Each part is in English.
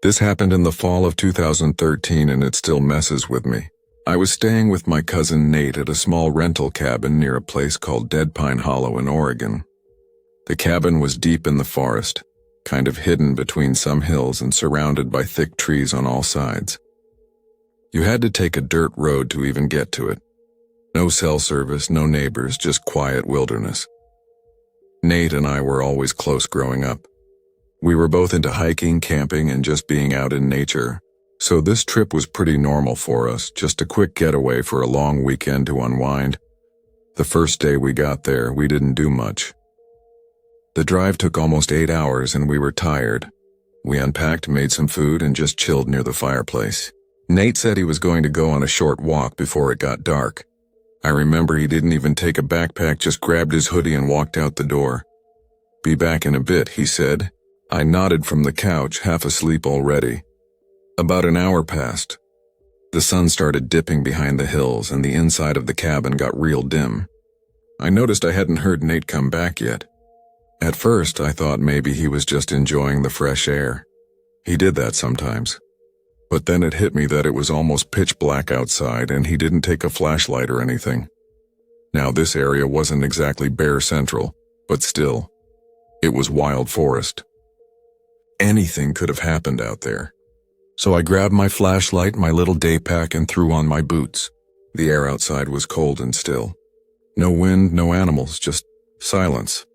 This happened in the fall of 2013 and it still messes with me. I was staying with my cousin Nate at a small rental cabin near a place called Dead Pine Hollow in Oregon. The cabin was deep in the forest, kind of hidden between some hills and surrounded by thick trees on all sides. You had to take a dirt road to even get to it. No cell service, no neighbors, just quiet wilderness. Nate and I were always close growing up. We were both into hiking, camping, and just being out in nature, so this trip was pretty normal for us, just a quick getaway for a long weekend to unwind. The first day we got there, we didn't do much. The drive took almost 8 hours and we were tired. We unpacked, made some food, and just chilled near the fireplace. Nate said he was going to go on a short walk before it got dark. I remember he didn't even take a backpack, just grabbed his hoodie and walked out the door. "Be back in a bit," he said. I nodded from the couch, half asleep already. About an hour passed. The sun started dipping behind the hills and the inside of the cabin got real dim. I noticed I hadn't heard Nate come back yet. At first, I thought maybe he was just enjoying the fresh air. He did that sometimes. But then it hit me that it was almost pitch black outside and he didn't take a flashlight or anything. Now, this area wasn't exactly Bear Central, but still, it was wild forest. Anything could have happened out there. So I grabbed my flashlight, my little day pack, and threw on my boots. The air outside was cold and still. No wind, no animals, just silence.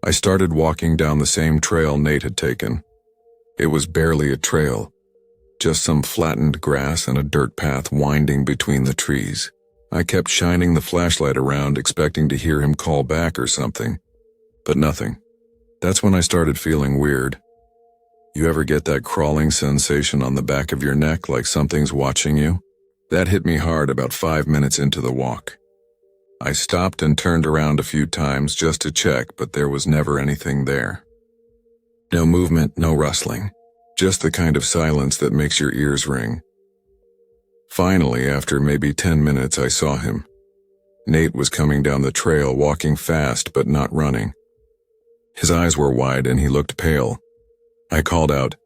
I started walking down the same trail Nate had taken. It was barely a trail, just some flattened grass and a dirt path winding between the trees. I kept shining the flashlight around, expecting to hear him call back or something, but nothing. That's when I started feeling weird. You ever get that crawling sensation on the back of your neck like something's watching you? That hit me hard about 5 minutes into the walk. I stopped and turned around a few times just to check, but there was never anything there. No movement, no rustling, just the kind of silence that makes your ears ring. Finally, after maybe 10 minutes, I saw him. Nate was coming down the trail, walking fast but not running. His eyes were wide and he looked pale. I called out,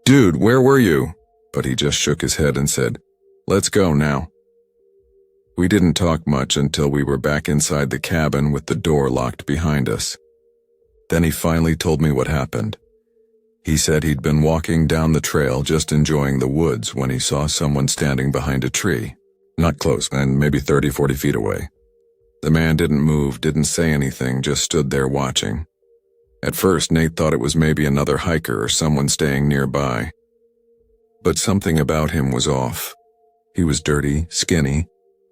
"Dude, where were you?" But he just shook his head and said, "Let's go now." We didn't talk much until we were back inside the cabin with the door locked behind us. Then he finally told me what happened. He said he'd been walking down the trail just enjoying the woods when he saw someone standing behind a tree. Not close, and maybe 30-40 feet away. The man didn't move, didn't say anything, just stood there watching. At first, Nate thought it was maybe another hiker or someone staying nearby. But something about him was off. He was dirty, skinny,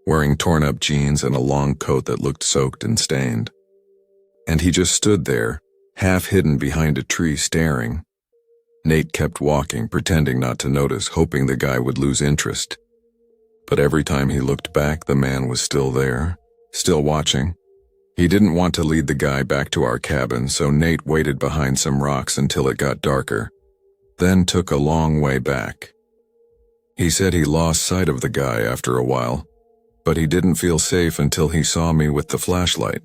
wearing torn-up jeans and a long coat that looked soaked and stained. And he just stood there, half hidden behind a tree, staring. Nate kept walking, pretending not to notice, hoping the guy would lose interest. But every time he looked back, the man was still there, still watching. He didn't want to lead the guy back to our cabin, so Nate waited behind some rocks until it got darker, then took a long way back. He said he lost sight of the guy after a while, but he didn't feel safe until he saw me with the flashlight.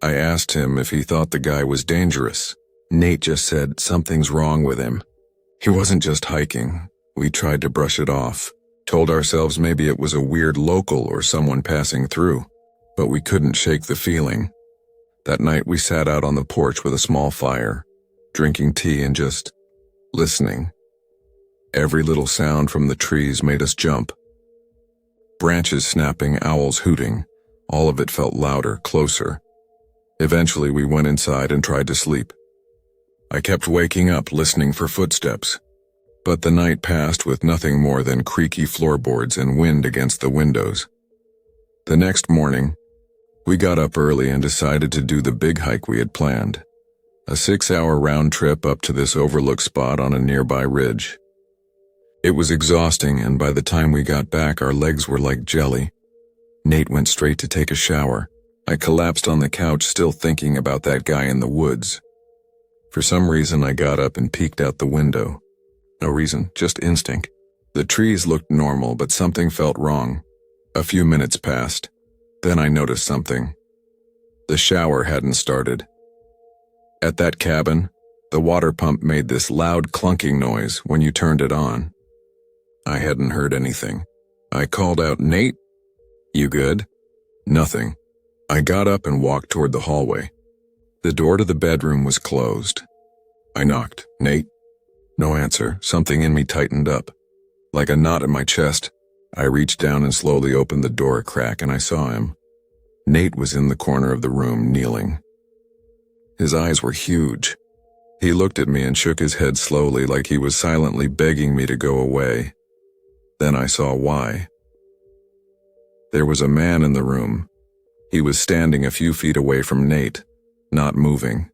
I asked him if he thought the guy was dangerous. Nate just said something's wrong with him. He wasn't just hiking. We tried to brush it off, told ourselves maybe it was a weird local or someone passing through. But we couldn't shake the feeling. That night we sat out on the porch with a small fire, drinking tea and just listening. Every little sound from the trees made us jump. Branches snapping, owls hooting, all of it felt louder, closer. Eventually we went inside and tried to sleep. I kept waking up, listening for footsteps. But the night passed with nothing more than creaky floorboards and wind against the windows. The next morning, we got up early and decided to do the big hike we had planned. A 6-hour round trip up to this overlook spot on a nearby ridge. It was exhausting, and by the time we got back, our legs were like jelly. Nate went straight to take a shower. I collapsed on the couch, still thinking about that guy in the woods. For some reason, I got up and peeked out the window. No reason, just instinct. The trees looked normal, but something felt wrong. A few minutes passed. Then I noticed something. The shower hadn't started. At that cabin, The water pump made this loud clunking noise when you turned it on. I hadn't heard anything. I called out, "Nate? You good?" Nothing. I got up and walked toward the hallway. The door to the bedroom was closed. I knocked. "Nate?" No answer. Something in me tightened up. Like a knot in my chest, I reached down and slowly opened the door a crack, and I saw him. Nate was in the corner of the room, kneeling. His eyes were huge. He looked at me and shook his head slowly, like he was silently begging me to go away. Then I saw why. There was a man in the room. He was standing a few feet away from Nate, not moving.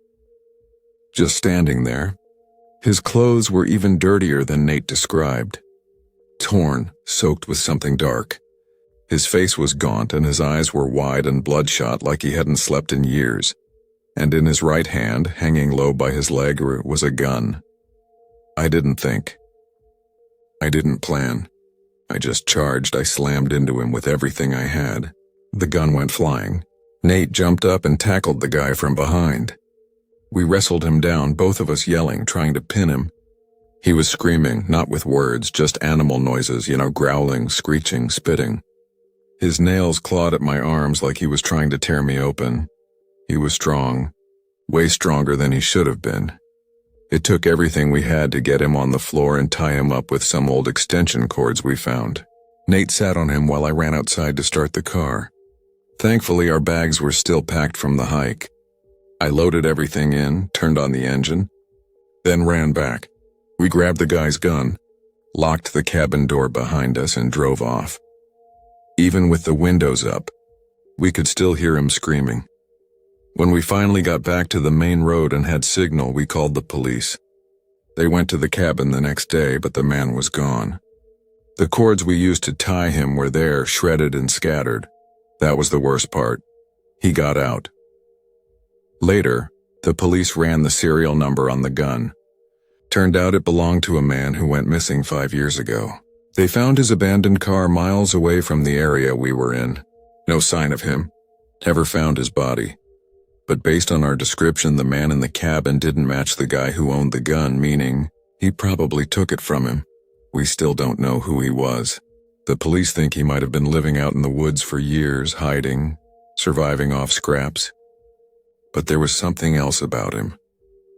Just standing there. His clothes were even dirtier than Nate described. Torn, soaked with something dark. His face was gaunt and his eyes were wide and bloodshot like he hadn't slept in years. And in his right hand, hanging low by his leg, was a gun. I didn't think. I didn't plan. I just charged. I slammed into him with everything I had. The gun went flying. Nate jumped up and tackled the guy from behind. We wrestled him down, both of us yelling, trying to pin him. He was screaming, not with words, just animal noises, growling, screeching, spitting. His nails clawed at my arms like he was trying to tear me open. He was strong, way stronger than he should have been. It took everything we had to get him on the floor and tie him up with some old extension cords we found. Nate sat on him while I ran outside to start the car. Thankfully, our bags were still packed from the hike. I loaded everything in, turned on the engine, then ran back. We grabbed the guy's gun, locked the cabin door behind us, and drove off. Even with the windows up, we could still hear him screaming. When we finally got back to the main road and had signal, we called the police. They went to the cabin the next day, but the man was gone. The cords we used to tie him were there, shredded and scattered. That was the worst part. He got out. Later, the police ran the serial number on the gun. Turned out it belonged to a man who went missing 5 years ago. They found his abandoned car miles away from the area we were in. No sign of him. Never found his body. But based on our description, the man in the cabin didn't match the guy who owned the gun, meaning he probably took it from him. We still don't know who he was. The police think he might have been living out in the woods for years, hiding, surviving off scraps. But there was something else about him.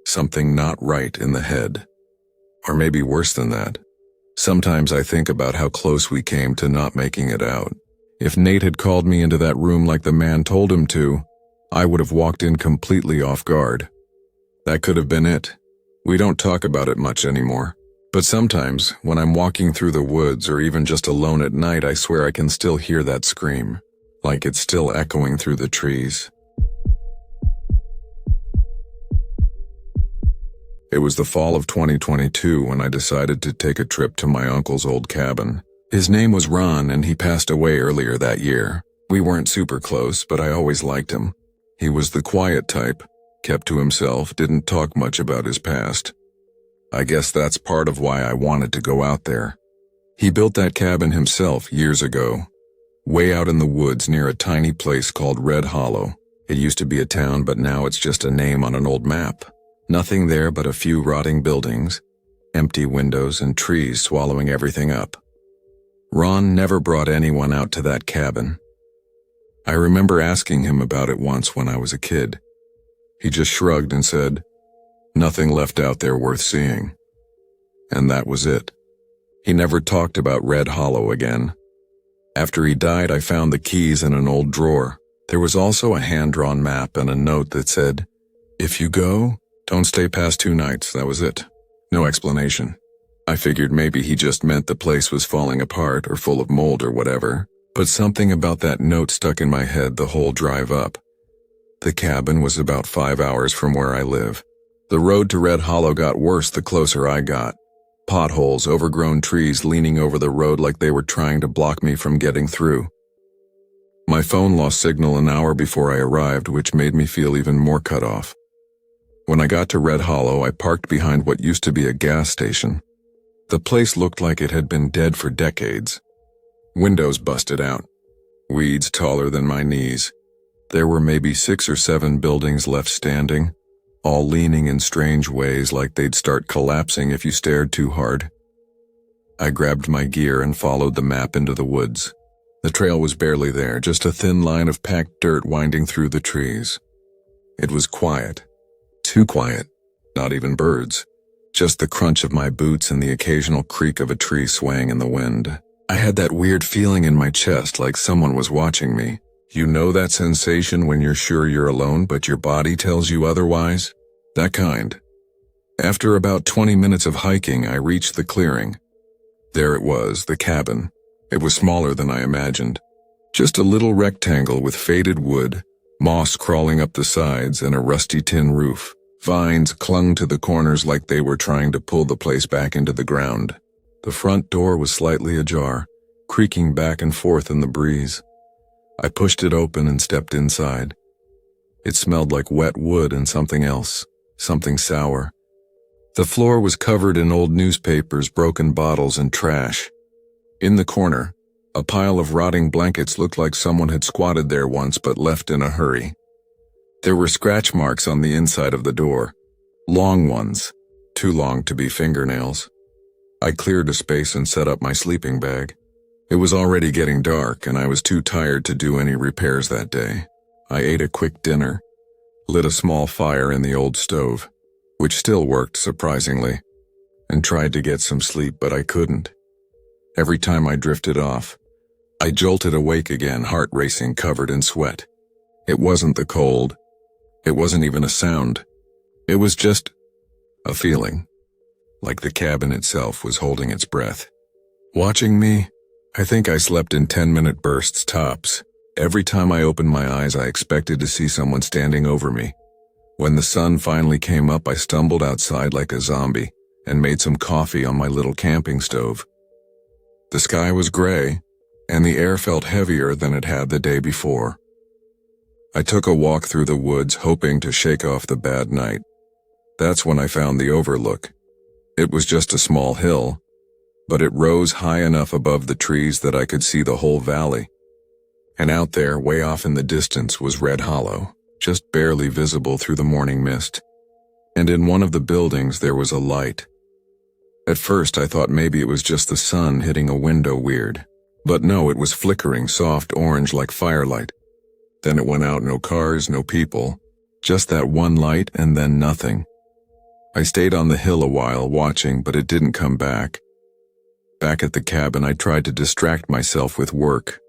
Something not right in the head. Or maybe worse than that. Sometimes I think about how close we came to not making it out. If Nate had called me into that room like the man told him to, I would have walked in completely off guard. That could have been it. We don't talk about it much anymore. But sometimes, when I'm walking through the woods or even just alone at night, I swear I can still hear that scream, like it's still echoing through the trees. It was the fall of 2022 when I decided to take a trip to my uncle's old cabin. His name was Ron, and he passed away earlier that year. We weren't super close, but I always liked him. He was the quiet type, kept to himself, didn't talk much about his past. I guess that's part of why I wanted to go out there. He built that cabin himself years ago, way out in the woods near a tiny place called Red Hollow. It used to be a town, but now it's just a name on an old map. Nothing there but a few rotting buildings, empty windows, and trees swallowing everything up. Ron never brought anyone out to that cabin. I remember asking him about it once when I was a kid. He just shrugged and said, "Nothing left out there worth seeing." And that was it. He never talked about Red Hollow again. After he died, I found the keys in an old drawer. There was also a hand-drawn map and a note that said, "If you go, don't stay past 2 nights." That was it. No explanation. I figured maybe he just meant the place was falling apart or full of mold or whatever, but something about that note stuck in my head the whole drive up. The cabin was about 5 hours from where I live. The road to Red Hollow got worse the closer I got. Potholes, overgrown trees leaning over the road like they were trying to block me from getting through. My phone lost signal an hour before I arrived, which made me feel even more cut off. When I got to Red Hollow, I parked behind what used to be a gas station. The place looked like it had been dead for decades. Windows busted out. Weeds taller than my knees. There were maybe 6 or 7 buildings left standing, all leaning in strange ways like they'd start collapsing if you stared too hard. I grabbed my gear and followed the map into the woods. The trail was barely there, just a thin line of packed dirt winding through the trees. It was quiet. Too quiet. Not even birds. Just the crunch of my boots and the occasional creak of a tree swaying in the wind. I had that weird feeling in my chest like someone was watching me. You know that sensation when you're sure you're alone but your body tells you otherwise? That kind. After about 20 minutes of hiking, I reached the clearing. There it was, the cabin. It was smaller than I imagined. Just a little rectangle with faded wood, moss crawling up the sides, and a rusty tin roof. Vines clung to the corners like they were trying to pull the place back into the ground. The front door was slightly ajar, creaking back and forth in the breeze. I pushed it open and stepped inside. It smelled like wet wood and something else, something sour. The floor was covered in old newspapers, broken bottles, and trash. In the corner, a pile of rotting blankets looked like someone had squatted there once but left in a hurry. There were scratch marks on the inside of the door, long ones, too long to be fingernails. I cleared a space and set up my sleeping bag. It was already getting dark, and I was too tired to do any repairs that day. I ate a quick dinner, lit a small fire in the old stove, which still worked surprisingly, and tried to get some sleep, but I couldn't. Every time I drifted off, I jolted awake again, heart racing, covered in sweat. It wasn't the cold. It wasn't even a sound. It was just a feeling, like the cabin itself was holding its breath. Watching me, I think I slept in 10-minute bursts tops. Every time I opened my eyes, I expected to see someone standing over me. When the sun finally came up, I stumbled outside like a zombie and made some coffee on my little camping stove. The sky was gray, and the air felt heavier than it had the day before. I took a walk through the woods, hoping to shake off the bad night. That's when I found the overlook. It was just a small hill, but it rose high enough above the trees that I could see the whole valley. And out there, way off in the distance, was Red Hollow, just barely visible through the morning mist. And in one of the buildings there was a light. At first I thought maybe it was just the sun hitting a window weird. But no, it was flickering soft orange like firelight. Then it went out, no cars, no people. Just that one light and then nothing. I stayed on the hill a while watching, but it didn't come back. Back at the cabin, I tried to distract myself with work.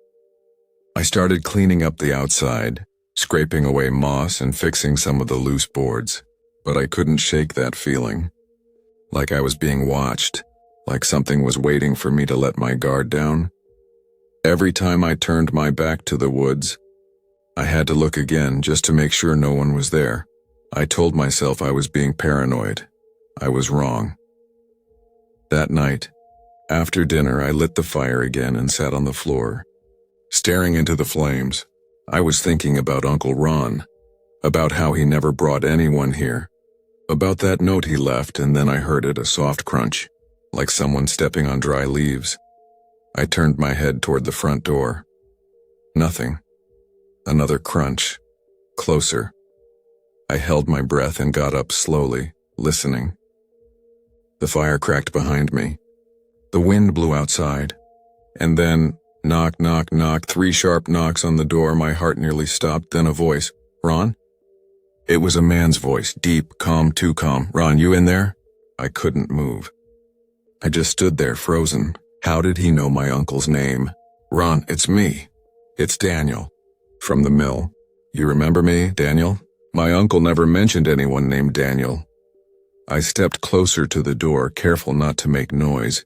I started cleaning up the outside, scraping away moss and fixing some of the loose boards. But I couldn't shake that feeling. Like I was being watched, like something was waiting for me to let my guard down. Every time I turned my back to the woods, I had to look again just to make sure no one was there. I told myself I was being paranoid. I was wrong. That night, after dinner, I lit the fire again and sat on the floor, staring into the flames. I was thinking about Uncle Ron, about how he never brought anyone here, about that note he left, and then I heard it, a soft crunch, like someone stepping on dry leaves. I turned my head toward the front door. Nothing. Another crunch. Closer. I held my breath and got up slowly, listening. The fire cracked behind me. The wind blew outside. And then, knock, knock, knock, 3 sharp knocks on the door. My heart nearly stopped. Then a voice. Ron? It was a man's voice, deep, calm, too calm. Ron, you in there? I couldn't move. I just stood there, frozen. How did he know my uncle's name? Ron, it's me. It's Daniel. From the mill. You remember me, Daniel? My uncle never mentioned anyone named Daniel. I stepped closer to the door, careful not to make noise.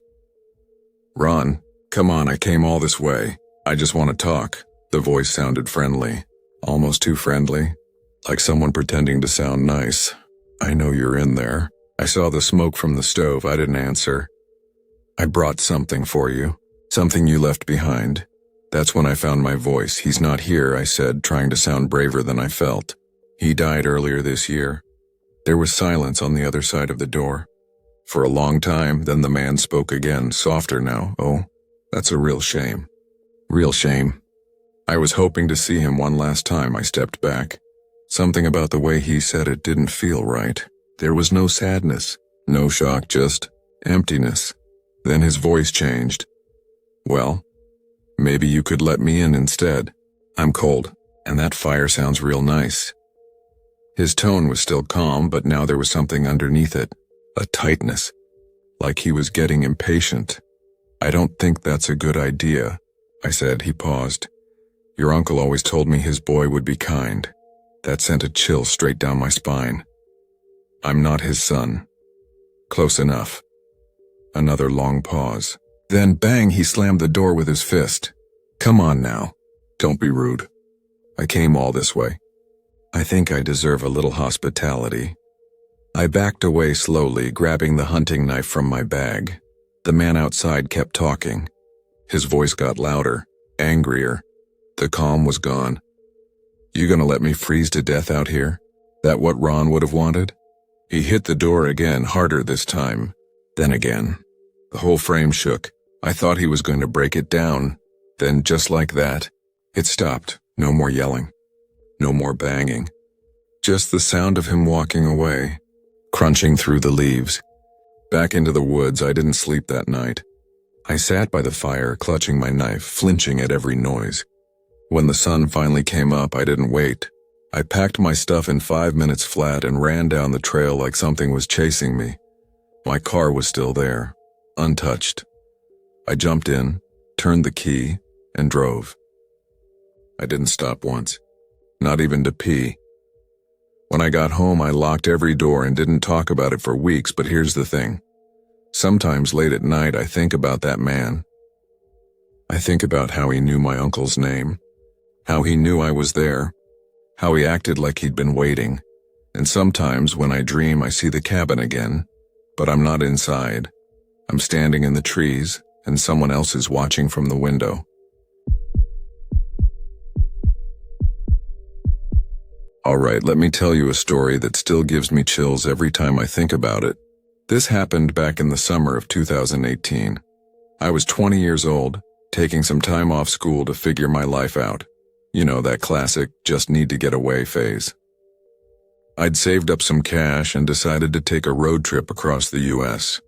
Ron, come on, I came all this way. I just want to talk. The voice sounded friendly. Almost too friendly. Like someone pretending to sound nice. I know you're in there. I saw the smoke from the stove. I didn't answer. I brought something for you. Something you left behind. That's when I found my voice. He's not here, I said, trying to sound braver than I felt. He died earlier this year. There was silence on the other side of the door. For a long time, then the man spoke again, softer now. Oh, that's a real shame. Real shame. I was hoping to see him one last time. I stepped back. Something about the way he said it didn't feel right. There was no sadness, no shock, just emptiness. Then his voice changed. Well, maybe you could let me in instead. I'm cold, and that fire sounds real nice. His tone was still calm, but now there was something underneath it, a tightness, like he was getting impatient. I don't think that's a good idea, I said. He paused. Your uncle always told me his boy would be kind. That sent a chill straight down my spine. I'm not his son. Close enough. Another long pause. Then bang, he slammed the door with his fist. Come on now. Don't be rude. I came all this way. I think I deserve a little hospitality. I backed away slowly, grabbing the hunting knife from my bag. The man outside kept talking. His voice got louder, angrier. The calm was gone. You gonna let me freeze to death out here? That what Ron would have wanted? He hit the door again, harder this time. Then again. The whole frame shook. I thought he was going to break it down. Then just like that, it stopped. No more yelling. No more banging. Just the sound of him walking away, crunching through the leaves. Back into the woods. I didn't sleep that night. I sat by the fire, clutching my knife, flinching at every noise. When the sun finally came up, I didn't wait. I packed my stuff in 5 minutes flat and ran down the trail like something was chasing me. My car was still there, untouched. I jumped in, turned the key, and drove. I didn't stop once, not even to pee. When I got home, I locked every door and didn't talk about it for weeks, but here's the thing. Sometimes late at night, I think about that man. I think about how he knew my uncle's name, how he knew I was there, how he acted like he'd been waiting. And sometimes when I dream, I see the cabin again, but I'm not inside. I'm standing in the trees, and someone else is watching from the window. All right, let me tell you a story that still gives me chills every time I think about it. This happened back in the summer of 2018. I was 20 years old, taking some time off school to figure my life out. You know, that classic, just need to get away phase. I'd saved up some cash and decided to take a road trip across the U.S.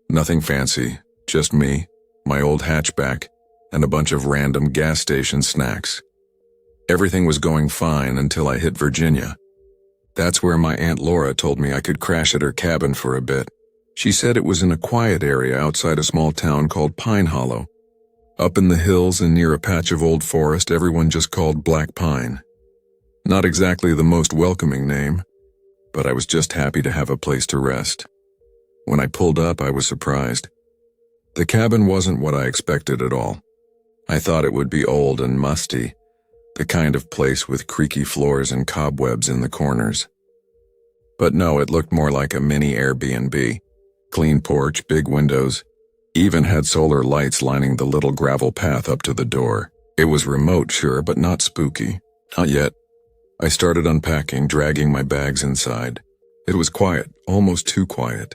Nothing fancy, just me, my old hatchback, and a bunch of random gas station snacks. Everything was going fine until I hit Virginia. That's where my Aunt Laura told me I could crash at her cabin for a bit. She said it was in a quiet area outside a small town called Pine Hollow. Up in the hills and near a patch of old forest everyone just called Black Pine. Not exactly the most welcoming name, but I was just happy to have a place to rest. When I pulled up, I was surprised. The cabin wasn't what I expected at all. I thought it would be old and musty, the kind of place with creaky floors and cobwebs in the corners. But no, it looked more like a mini Airbnb. Clean porch, big windows, even had solar lights lining the little gravel path up to the door. It was remote, sure, but not spooky. Not yet. I started unpacking, dragging my bags inside. It was quiet, almost too quiet.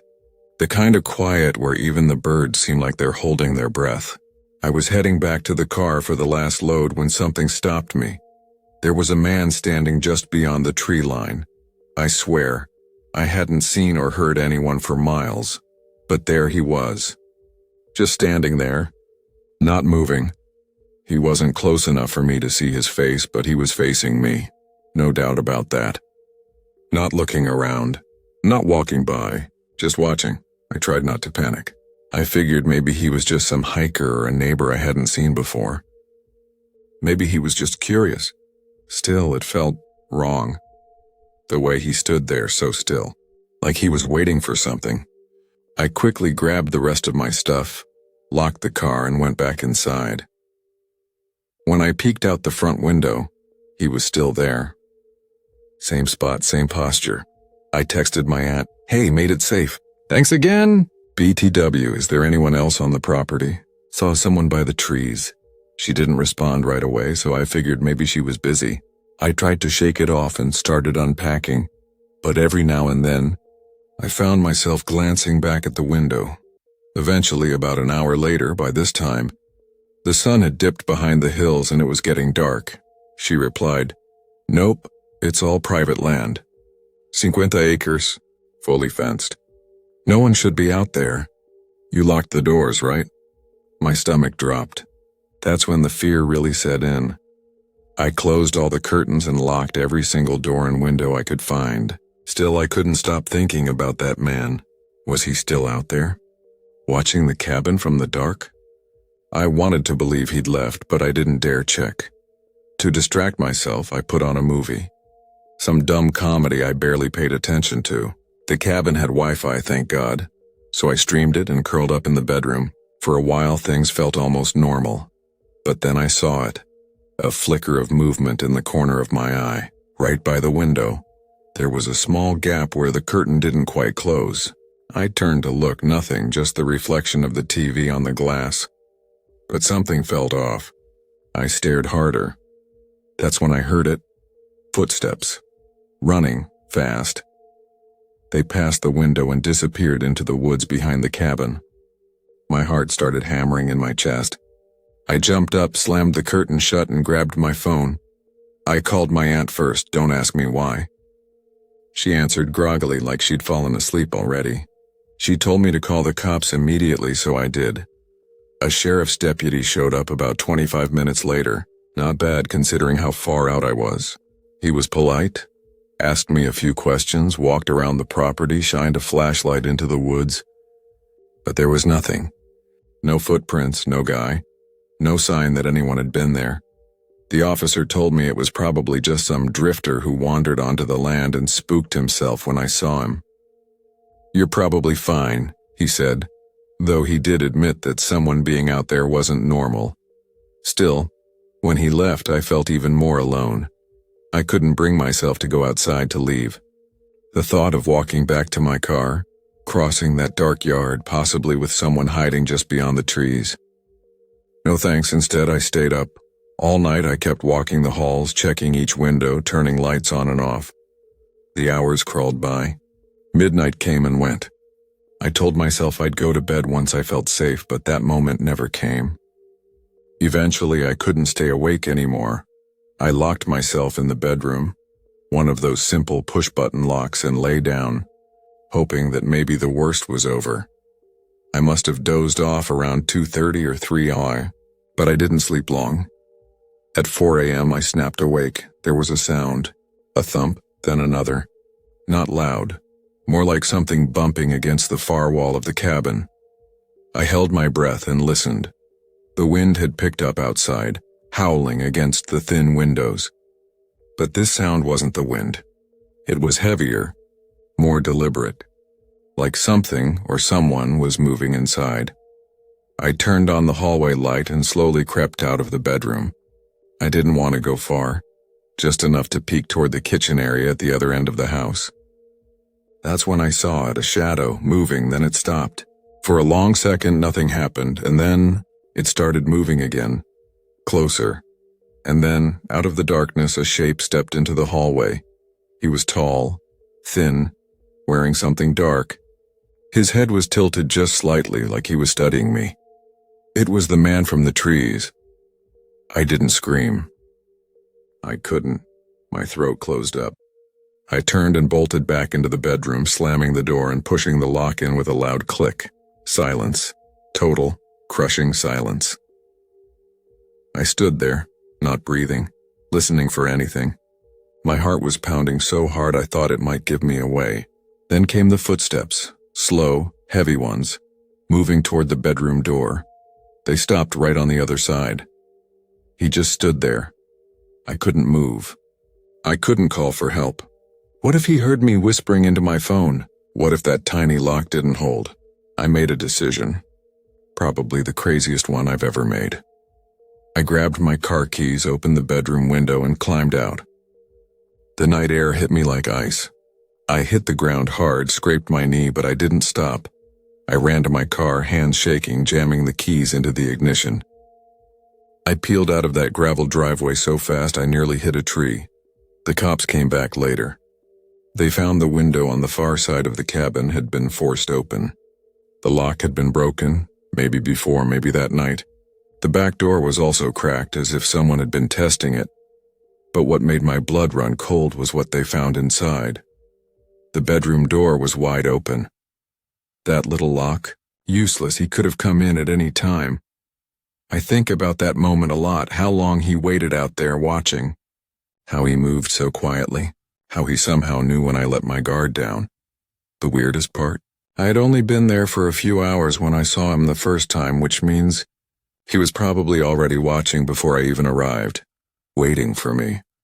The kind of quiet where even the birds seem like they're holding their breath. I was heading back to the car for the last load when something stopped me. There was a man standing just beyond the tree line. I swear, I hadn't seen or heard anyone for miles. But there he was. Just standing there, not moving. He wasn't close enough for me to see his face, but he was facing me. No doubt about that. Not looking around, not walking by, just watching. I tried not to panic. I figured maybe he was just some hiker or a neighbor I hadn't seen before. Maybe he was just curious. Still, it felt wrong. The way he stood there so still, like he was waiting for something. I quickly grabbed the rest of my stuff, locked the car, and went back inside. When I peeked out the front window, he was still there. Same spot, same posture. I texted my aunt, "Hey, made it safe. Thanks again." BTW, is there anyone else on the property? Saw someone by the trees. She didn't respond right away, so I figured maybe she was busy. I tried to shake it off and started unpacking, but every now and then, I found myself glancing back at the window. Eventually, about an hour later, by this time, the sun had dipped behind the hills and it was getting dark. She replied, "Nope, It's all private land. 50 acres, fully fenced. No one should be out there. You locked the doors, right? My stomach dropped. That's when the fear really set in. I closed all the curtains and locked every single door and window I could find. Still, I couldn't stop thinking about that man. Was he still out there? Watching the cabin from the dark? I wanted to believe he'd left, but I didn't dare check. To distract myself, I put on a movie. Some dumb comedy I barely paid attention to. The cabin had Wi-Fi, thank God, so I streamed it and curled up in the bedroom. For a while, things felt almost normal. But then I saw it. A flicker of movement in the corner of my eye, right by the window. There was a small gap where the curtain didn't quite close. I turned to look, nothing, just the reflection of the TV on the glass. But something felt off. I stared harder. That's when I heard it. Footsteps. Running, fast. They passed the window and disappeared into the woods behind the cabin. My heart started hammering in my chest. I jumped up, slammed the curtain shut, and grabbed my phone. I called my aunt first, don't ask me why. She answered groggily like she'd fallen asleep already. She told me to call the cops immediately, so I did. A sheriff's deputy showed up about 25 minutes later. Not bad considering how far out I was. He was polite, asked me a few questions, walked around the property, shined a flashlight into the woods. But there was nothing. No footprints, no guy. No sign that anyone had been there. The officer told me it was probably just some drifter who wandered onto the land and spooked himself when I saw him. "You're probably fine," he said, though he did admit that someone being out there wasn't normal. Still, when he left, I felt even more alone. I couldn't bring myself to go outside to leave. The thought of walking back to my car, crossing that dark yard, possibly with someone hiding just beyond the trees. No thanks, instead I stayed up. All night I kept walking the halls, checking each window, turning lights on and off. The hours crawled by. Midnight came and went. I told myself I'd go to bed once I felt safe, but that moment never came. Eventually I couldn't stay awake anymore. I locked myself in the bedroom, one of those simple push-button locks, and lay down, hoping that maybe the worst was over. I must have dozed off around 2:30 or 3 a.m., but I didn't sleep long. At 4 a.m. I snapped awake. There was a sound, a thump, then another. Not loud, more like something bumping against the far wall of the cabin. I held my breath and listened. The wind had picked up outside, howling against the thin windows. But this sound wasn't the wind. It was heavier, more deliberate, like something or someone was moving inside. I turned on the hallway light and slowly crept out of the bedroom. I didn't want to go far, just enough to peek toward the kitchen area at the other end of the house. That's when I saw it, a shadow, moving, then it stopped. For a long second, nothing happened, and then it started moving again, closer. And then, out of the darkness, a shape stepped into the hallway. He was tall, thin, wearing something dark. His head was tilted just slightly, like he was studying me. It was the man from the trees. I didn't scream. I couldn't. My throat closed up. I turned and bolted back into the bedroom, slamming the door and pushing the lock in with a loud click. Silence. Total, crushing silence. I stood there, not breathing, listening for anything. My heart was pounding so hard I thought it might give me away. Then came the footsteps, slow, heavy ones, moving toward the bedroom door. They stopped right on the other side. He just stood there. I couldn't move. I couldn't call for help. What if he heard me whispering into my phone? What if that tiny lock didn't hold? I made a decision. Probably the craziest one I've ever made. I grabbed my car keys, opened the bedroom window, and climbed out. The night air hit me like ice. I hit the ground hard, scraped my knee, but I didn't stop. I ran to my car, hands shaking, jamming the keys into the ignition. I peeled out of that gravel driveway so fast I nearly hit a tree. The cops came back later. They found the window on the far side of the cabin had been forced open. The lock had been broken, maybe before, maybe that night. The back door was also cracked, as if someone had been testing it. But what made my blood run cold was what they found inside. The bedroom door was wide open. That little lock? Useless, he could have come in at any time. I think about that moment a lot, how long he waited out there watching. How he moved so quietly. How he somehow knew when I let my guard down. The weirdest part? I had only been there for a few hours when I saw him the first time, which means he was probably already watching before I even arrived, waiting for me.